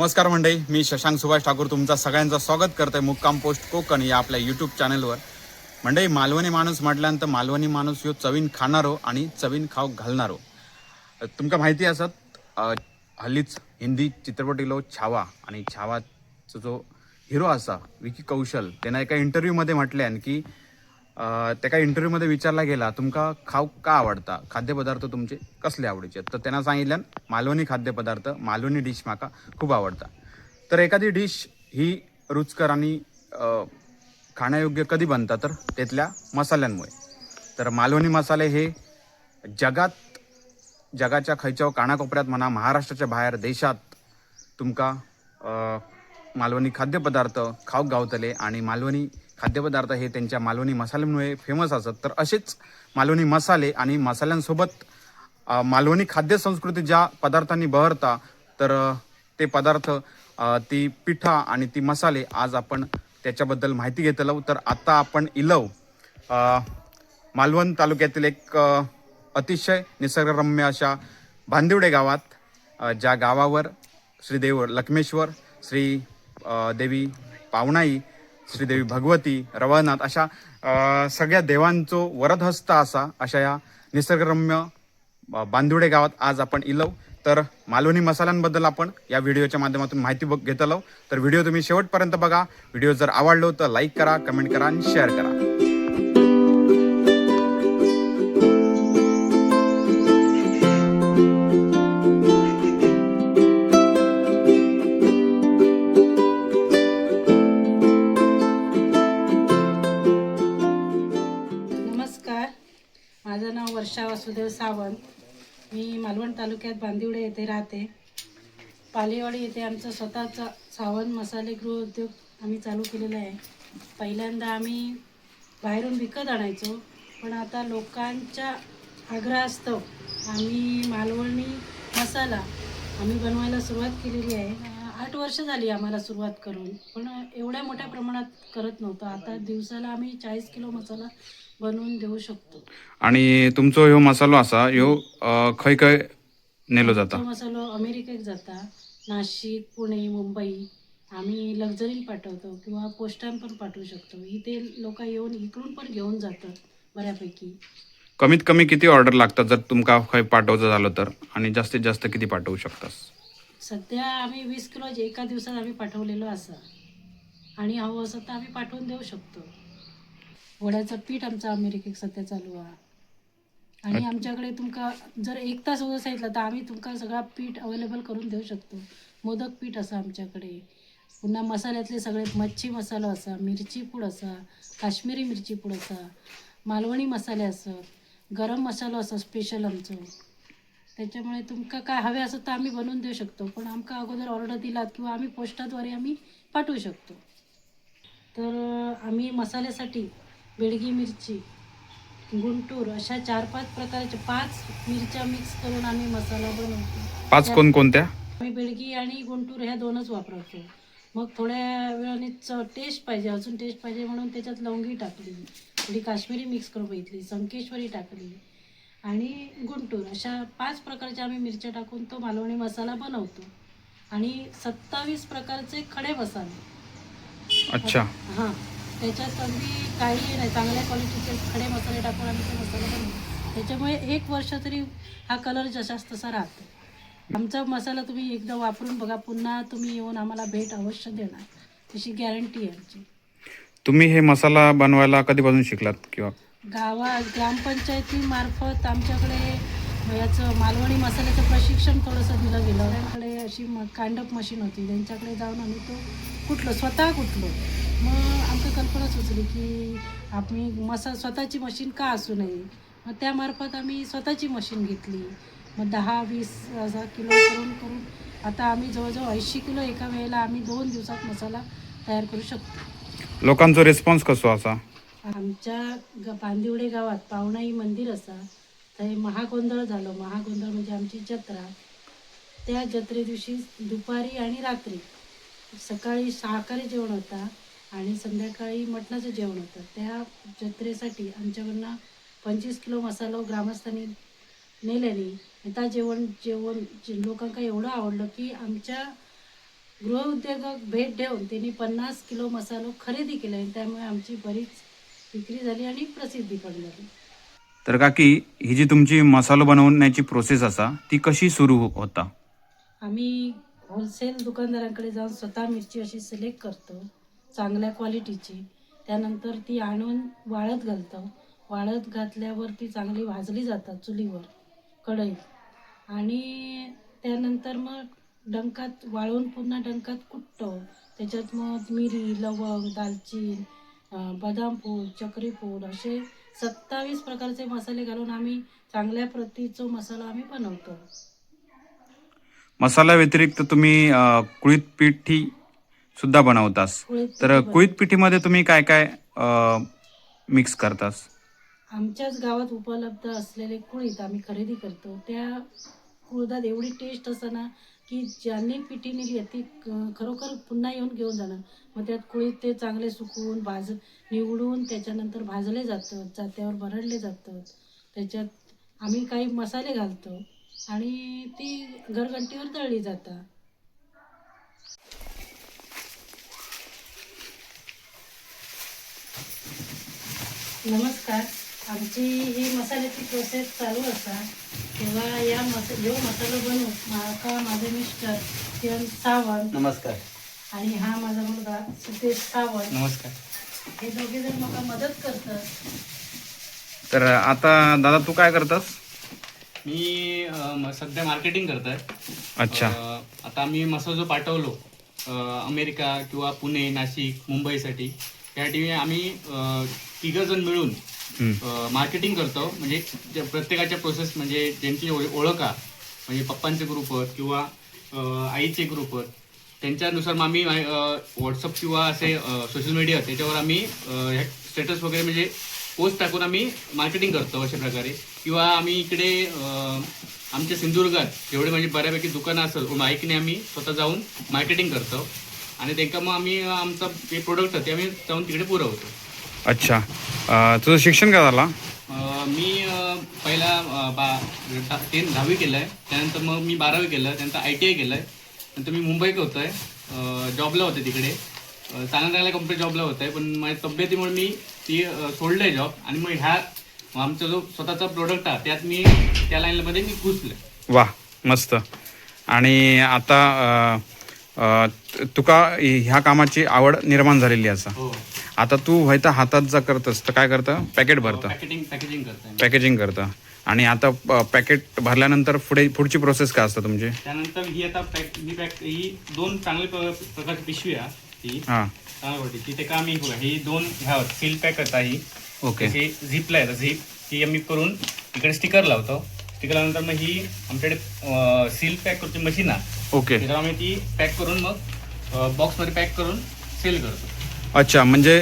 नमस्कार मंडळी, मी शशांक सुभाष ठाकूर तुमचा सगळ्यांचं स्वागत करतोय मुक्काम पोस्ट कोकण या आपल्या यूट्यूब चॅनलवर। मंडळी, मालवणी माणूस म्हटल्यानंतर मालवणी माणूस ह्यो चवीन खाणारो आणि चवीन खाऊ घालणारो। तुमका माहिती असत हल्लीच हिंदी चित्रपटीलो छावा आणि छावाचा जो हिरो असा विकी कौशल त्यानं एका इंटरव्ह्यूमध्ये म्हटल्यान की त्या इंटरव्ह्यूमध्ये विचारला गेला तुमका खाऊ का आवडता, खाद्यपदार्थ तुमचे कसले आवडीचे, तर त्यांना सांगितल्यान मालवणी खाद्यपदार्थ मालवणी डिश माका खूप आवडता। तर एखादी डिश ही रुचकर आणि खाण्यायोग्य कधी बनता तर त्यातल्या मसाल्यांमुळे। तर मालवणी मसाले हे जगाच्या खयच्या कानाकोपऱ्यात म्हणा, महाराष्ट्राच्या बाहेर देशात तुमका मालवणी खाद्यपदार्थ खाऊक गावतले आणि मालवणी खाद्यपदार्थ हे त्यांच्या मालवणी मसाल्यांमुळे फेमस असत। तर असेच मालवणी मसाले आणि मसाल्यांसोबत मालवणी खाद्य संस्कृती ज्या पदार्थांनी बहरता तर ते पदार्थ ती पिठा आणि ती मसाले आज आपण त्याच्याबद्दल माहिती घेतलो। तर आता आपण इलव मालवण तालुक्यातील एक अतिशय निसर्गरम्य अशा बांदिवडे गावात, ज्या गावावर श्रीदेव लक्ष्मेश्वर, श्री देवी पावनाई, श्रीदेवी भगवती, रवळनाथ अशा सगळ्या देवांचो वरदहस्त अशा या निसर्गरम्य बांदिवडे गावात आज आपण इलव। तर मालवणी मसाल्यांबद्दल आपण या व्हिडिओच्या माध्यमातून माहिती घेतलो। तर व्हिडिओ तुम्ही शेवटपर्यंत बघा। व्हिडिओ जर आवडलो तर लाईक करा, कमेंट करा आणि शेअर करा। नमस्कार, माझं नाव वर्षा वासुदेव सावंत। मी मालवण तालुक्यात बांदिवडे येथे राहते। पालेवाडी येथे आमचं स्वतःचा सावंत मसाले गृह उद्योग आम्ही चालू केलेला आहे। पहिल्यांदा आम्ही बाहेरून विकत आणायचो, पण आता लोकांच्या आग्रहास्तव आम्ही मालवणी मसाला आम्ही बनवायला सुरुवात केलेली आहे। 8 वर्ष झाली आम्हाला सुरुवात करून, पण एवढ्या मोठ्या प्रमाणात करत नव्हतं। आता दिवसाला आम्ही 40 किलो मसाला बनवून देऊ शकतो। आणि तुमचो ह्यो मसालो असा ह्यो खय खय नेलो जाता? तो मसालो अमेरिकेत जाता, नाशिक, पुणे, मुंबई। आम्ही लक्झरी पाठवतो किंवा पोस्टान पण पाठवू शकतो। इथे लोक येऊन इकडून पण घेऊन जातात बऱ्यापैकी। कमीत कमी किती ऑर्डर लागतात जर तुमका खय पाठवायचं झालं तर, आणि जास्तीत जास्त किती पाठवू शकतास? सध्या आम्ही 20 किलो एका दिवसात आम्ही पाठवलेलो असा, आणि हवं असं तर आम्ही पाठवून देऊ शकतो। वड्याचं पीठ आमचं अमेरिकेत सध्या चालू आहे, आणि आमच्याकडे तुमका जर 1 तास होत सांगितलं तर आम्ही तुमका सगळा पीठ अवेलेबल करून देऊ शकतो। मोदक पीठ असं आमच्याकडे, पुन्हा मसाल्यातले सगळे मच्छी मसाला असा, मिरची पूड असा, काश्मीरी मिरची पूड असा, मालवणी मसाले असत, गरम मसाला असा स्पेशल आमचं। त्याच्यामुळे तुमका काय हवे असं तर आम्ही बनवून देऊ शकतो, पण आमका अगोदर ऑर्डर दिलात किंवा आम्ही पोस्टाद्वारे आम्ही पाठवू शकतो। तर आम्ही मसाल्यासाठी बेडगी मिरची, गुंटूर अशा 4-5 प्रकारच्या 5 मिरच्या मिक्स करून आम्ही मसाला बनवतो। 5 कोणकोणत्या? आम्ही बेडगी आणि गुंटूर ह्या 2च वापरतो। मग थोड्या वेळाने टेस्ट पाहिजे, अजून टेस्ट पाहिजे म्हणून त्याच्यात लवंगी टाकली, थोडी काश्मीरी मिक्स करून बघितली, संकेश्वरी टाकली आणि गुंटूर अशा 5 प्रकारच्या आम्ही मिरच्या टाकून तो मालवणी मसाला बनवतो। आणि 27 प्रकारचे खडे मसाले। अच्छा। हां, त्याच्यात अगदी काही नाही, चांगल्या क्वालिटीचे खडे मसाले टाकून आम्ही तो मसाला बनवतो। त्याच्यामुळे 1 वर्ष तरी हा कलर जसाच तसा राहतो। आमचा मसाला तुम्ही एकदा वापरून बघा, पुन्हा तुम्ही येऊन आम्हाला भेट अवश्य देणार, तशी गॅरंटी आहे आमची। तुम्ही हे मसाला बनवायला कधीपासून शिकलात किंवा? ग्रामपंचायतीमार्फत आमच्याकडे याचं मालवणी मसाल्याचं प्रशिक्षण थोडंसं दिलं गेलं। त्यांच्याकडे अशी कांडप मशीन होती, त्यांच्याकडे जाऊन आम्ही तो स्वतः कुटलो। मग आमची कल्पना सुचली की आम्ही स्वतःची मशीन का असू नये। मग त्यामार्फत आम्ही स्वतःची मशीन घेतली। मग 10-20 किलो करून आता आम्ही जवळजवळ 80 किलो एका वेळेला आम्ही 2 दिवसात मसाला तयार करू शकतो। लोकांचा रिस्पॉन्स कसो असा? आमच्या बांदिवडे गावात पावनाई मंदिर असा, तर महागोंधळ झालं। महागोंधळ म्हणजे आमची जत्रा। त्या जत्रे दिवशी दुपारी आणि रात्री सकाळी शाकाहारी जेवण होता आणि संध्याकाळी मटणाचं जेवण होतं। त्या जत्रेसाठी आमच्याकडनं 25 किलो मसाला ग्रामस्थांनी नेल्याने त्या जेवण लोकांना एवढं आवडलं की आमच्या गृहउद्योजक भेट देऊन त्यांनी 50 किलो मसालो खरेदी केला आणि त्यामुळे आमची बरीच विक्री झाली आणि प्रसिद्धी पण झाली. तर काकी ही जी तुमची मसालो बनवण्याची प्रोसेस असा ती कशी सुरू होता? आम्ही होलसेल दुकानदारांकडे जाऊन स्वतः मिरची अशी सिलेक्ट करतो चांगल्या क्वालिटीची. त्यानंतर ती आणून वाळत घालतो. वाळत घातल्यावर ती चांगली भाजली जातात चुलीवर कढईत आणि त्यानंतर मग डंकात वाळवून पुन्हा डंकात कुटतो. त्याच्यात मग मिरी, लवंग, दालचीन, बदाम फूल, चक्री फूल असे 27 प्रकारचे मसाले घालून आम्ही चांगल्या प्रतीचा मसाला आम्ही बनवतो. मसाला व्यतिरिक्त तुम्ही कुळीत पिठी सुद्धा बनवतास. कुळीत तर पिठी बनवतो. कुळीत पिठीमध्ये तुम्ही काय काय मिक्स करतास? आमच्याच गावात उपलब्ध असलेले कुळीत आम्ही खरेदी करतो. त्या कुळीतात एवढी टेस्ट असते ना की ज्यांनी पिठी नेली आहे ती खरोखर पुन्हा येऊन घेऊन जाणार. मग त्यात कुळीत ते चांगले सुकवून निवडून त्याच्यानंतर भाजले जातात, जात्यावर भरडले जातात. त्याच्यात आम्ही काही मसाले घालतो आणि ती घरघंटीवर तळली जातात. नमस्कार. आमची ही मसाल्याची प्रोसेस चालू असा तेव्हा ह्यो मसालो बनवून माका माझे मिस्टर किरण सावंत नमस्कार. आणि हा माझा मुलगा सिद्धेश सावंत नमस्कार. हे दोघे जण मला मदत करतात. तर आता दादा तू काय करतास? मी सध्या मार्केटिंग करतोय. अच्छा. आता आम्ही मसाला जो पाठवलो अमेरिका किंवा पुणे, नाशिक, मुंबईसाठी त्यासाठी आम्ही तिघं जण मिळून मार्केटिंग करतो. म्हणजे प्रत्येकाच्या प्रोसेस म्हणजे ज्यांची ओळख आहे म्हणजे पप्पांचे ग्रुप आहेत किंवा आईचे ग्रुप आहेत त्यांच्यानुसार मग आम्ही व्हॉट्सअप किंवा असे सोशल मीडिया त्याच्यावर आम्ही स्टेटस वगैरे म्हणजे पोस्ट टाकून आम्ही मार्केटिंग करतो अशा प्रकारे. किंवा आम्ही इकडे आमच्या सिंधुदुर्गात जेवढे म्हणजे बऱ्यापैकी दुकानं असेल बाईकने आम्ही स्वतः जाऊन मार्केटिंग करतो आणि त्यांना मग आम्ही आमचं जे प्रोडक्ट आहे ते आम्ही जाऊन तिकडे पुरवतो. अच्छा. तुझं शिक्षण काय झालं? मी पहिला 10वी केलं आहे, त्यानंतर मग मी 12वी केलं, त्यानंतर ITI केलं आहे, नंतर मी मुंबईत होतो आहे, जॉबला होते तिकडे, चांगल्या कंपनी जॉबला होत आहे. पण माझ्या तब्येतीमुळे मी ती सोडलं आहे जॉब आणि मग आमचा जो स्वतःचा प्रोडक्ट आहे त्यात मी त्या लाईनमध्ये मी घुसले. वा, मस्त. आणि आता तुका ह्या कामाची आवड निर्माण झालेली असा. हो. आता तू व्हायता हातात जा करतस तर काय करतं? पॅकेट भरतं, पॅकेजिंग करतोय. पॅकेजिंग करतं. आणि आता पॅकेट भरल्यानंतर पुढची प्रोसेस काय असतं तुमची? त्यानंतर ही आता ही 2 चांगल्या प्रकारची पिशवी आहे ती हां. चांगल्या वाटते ती. ते का आम्ही ही 2 ह्या सील पॅक करता ही. ओके. झिपला आहे झिप ती आम्ही करून इकडे स्टिकर लावतो. स्टिकर लावल्यानंतर मग ही आमच्याकडे सील पॅक करतो मशीन आहे. ओके. त्याच्यावर आम्ही ती पॅक करून मग बॉक्समध्ये पॅक करून सेल करतो. अच्छा, म्हणजे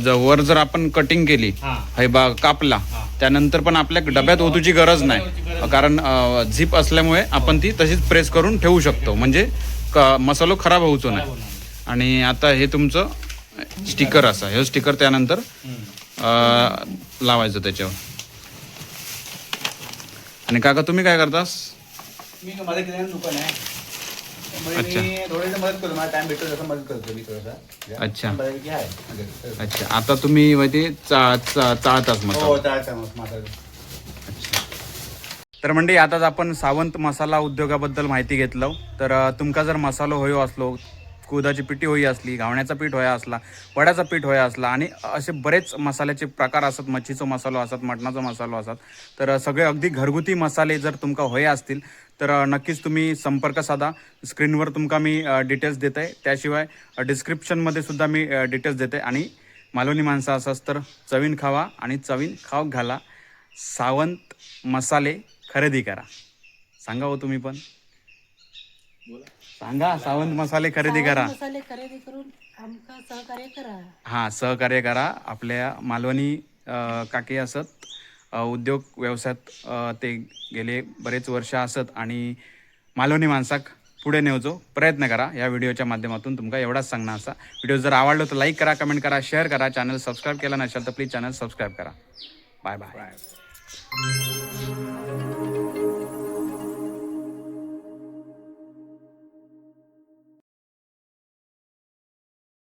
वर जर आपण कटिंग केली, हे कापला, त्यानंतर पण आपल्या डब्यात ओतूची गरज नाही, कारण झिप असल्यामुळे आपण ती तशीच प्रेस करून ठेवू शकतो, म्हणजे मसालो खराब होऊचो नाही. आणि आता हे तुमचं स्टिकर असा, हे स्टिकर त्यानंतर लावायचं त्याच्यावर. आणि काका तुम्ही काय करतास? मी माझं किराणा दुकान आहे. अच्छा. मी थोडंसं मदत करतो, मला टाइम भेटतो तसं मदत करतो मी थोडंसं. अच्छा. बऱ्यापैकी आहे. अच्छा. आता तुम्ही ते चाळताच मसाला. हो, चालतं माझं. तर म्हणजे आताच आपण सावंत मसाला उद्योगाबद्दल माहिती घेतलं. तर तुमका जर मसालो होयो असलो, कुळदाची पिठी होई असली, घावण्याचा पीठ होया असला, वड्याचा पीठ होया असला आणि असे बरेच मसाल्याचे प्रकार असतात, मच्छीचा मसालो असतात, मटणाचा मसालो असतात. तर सगळे अगदी घरगुती मसाले जर तुमका होय असतील तर नक्कीच तुम्ही संपर्क साधा. स्क्रीनवर तुमका मी डिटेल्स देत आहे, त्याशिवाय डिस्क्रिप्शनमध्ये सुद्धा मी डिटेल्स देते. आणि मालवणी माणसं असंच तर चवीन खावा आणि चवीन खाऊ घाला. सावंत मसाले खरेदी करा. सांगा हो तुम्ही पण सांगा. सावंत मसाले खरेदी करा. मसाले खरेदी करून आमका सहकार्य करा. हां, सहकार्य करा. आपल्या मालवणी काकी असत, उद्योग व्यवसायात ते गेले बरेच वर्ष असत आणि मालवणी माणसाक पुढे नेवचो प्रयत्न करा. या व्हिडिओच्या माध्यमातून तुमका एवढाच सांगणं असा. व्हिडिओ जर आवडलं तर लाईक करा, कमेंट करा, शेअर करा. चॅनल सबस्क्राईब केला नसेल तर प्लीज चॅनल सबस्क्राईब करा. Bye bye.